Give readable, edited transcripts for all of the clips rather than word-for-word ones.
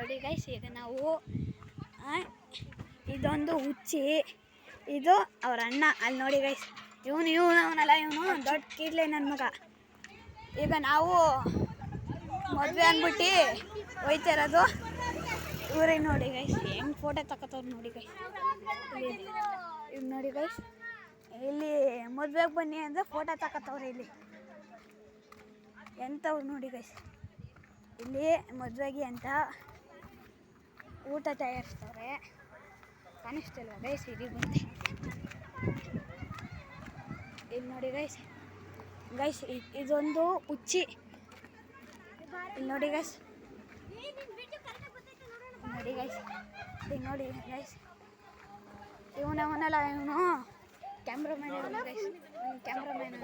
ನೋಡಿ ಗೈಸ್, ಈಗ ನಾವು ಇದೊಂದು ಹುಚ್ಚಿ, ಇದು ಅವ್ರ ಅಣ್ಣ. ಅಲ್ಲಿ ನೋಡಿ ಗೈಸ್, ಅವನಲ್ಲ, ಇವನು ದೊಡ್ಡ ಕೀಡ್ಲೆ ನನ್ನ ಮಗ. ಈಗ ನಾವು ಮದುವೆ ಅಂದ್ಬಿಟ್ಟು ಹೋಯ್ತಾ ಇರೋದು ಇವ್ರಿಗೆ. ನೋಡಿ ಗೈಸ್ ಹೆಂಗೆ ಫೋಟೋ ತಗೋತವ್ರು ನೋಡಿ ಗೈಸ್. ಈಗ ನೋಡಿ ಗೈಸ್, ಇಲ್ಲಿ ಮದುವೆಗೆ ಬನ್ನಿ ಅಂದರೆ ಫೋಟೋ ತಗೋತವ್ರೆ ಇಲ್ಲಿ. ಎಂಥವ್ರು ನೋಡಿ ಗೈಸ್, ಇಲ್ಲಿ ಮದುವೆಗೆ ಅಂತ ಊಟ ತಯಾರಿಸ್ತವ್ರೆ. ಕಾಣಿಸ್ತಿಲ್ವ ಗೈಸ್? ಇಲ್ಲಿ ಬಂದೆ. ಇಲ್ಲಿ ನೋಡಿ ಗೈಸ್, ಇದೊಂದು ಹುಚ್ಚಿ. ಇಲ್ಲಿ ನೋಡಿ ಗೈಸ್, ನೋಡಿ ಗೈಸ್, ಈಗ ನೋಡಿ ಗೈಸ್, ಇವನಲ್ಲ, ಇವನು ಕ್ಯಾಮ್ರಾಮ್ಯಾನ್ ಗೈಸ್, ಕ್ಯಾಮ್ರಾಮ್ಯಾನ್.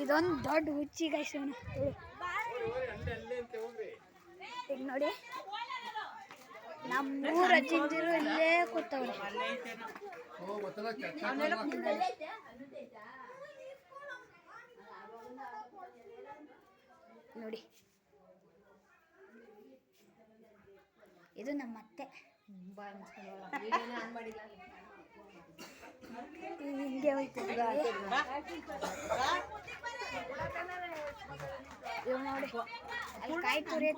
ಇದೊಂದು ದೊಡ್ಡ ಹುಚ್ಚಿ ಗೈಸ್ ಇವನು. ಈಗ ನೋಡಿ, ನಮ್ಮೂರ ಅಜ್ಜಿಂದಿರು ಇಲ್ಲೇ ಕೂತವ್ರೆ. ನೋಡಿ, ಇದು ನಮ್ಮ ಅತ್ತೆ. ಹಿಂಗೆ ಹೋಯ್ತದೆ ಇವ್ ನೋಡಿ, ಅಲ್ಲಿ ಕಾಯಿ ತುರಿ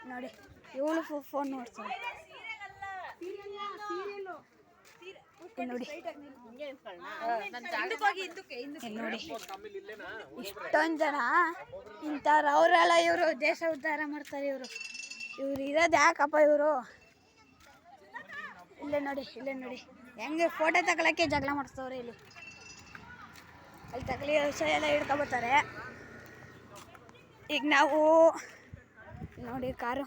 ನೋಡಿ, ಇವಳು ಫೋನ್ ನೋಡ್ತಾಳೆ ನೋಡಿ. ನೋಡಿ ಇಷ್ಟೊಂದು ಜನ ಇಂಥವ್ರು, ಅವರೆಲ್ಲ ಇವರು ದೇಶ ಉದ್ಧಾರ ಮಾಡ್ತಾರೆ. ಇವರು ಇರೋದು ಯಾಕಪ್ಪ ಇವರು? ಇಲ್ಲೇ ನೋಡಿ ಹೆಂಗೆ ಫೋಟೋ ತಗೊಳಕ್ಕೆ ಜಗಳ ಮಾಡಿಸ್ತವ್ರೆ ಇಲ್ಲಿ. ಅಲ್ಲಿ ತಗಲಿ ವಿಷಯ ಎಲ್ಲ ಹಿಡ್ಕೊಬರ್ತಾರೆ. ಈಗ ನಾವು ನೋಡಿ ಕಾರು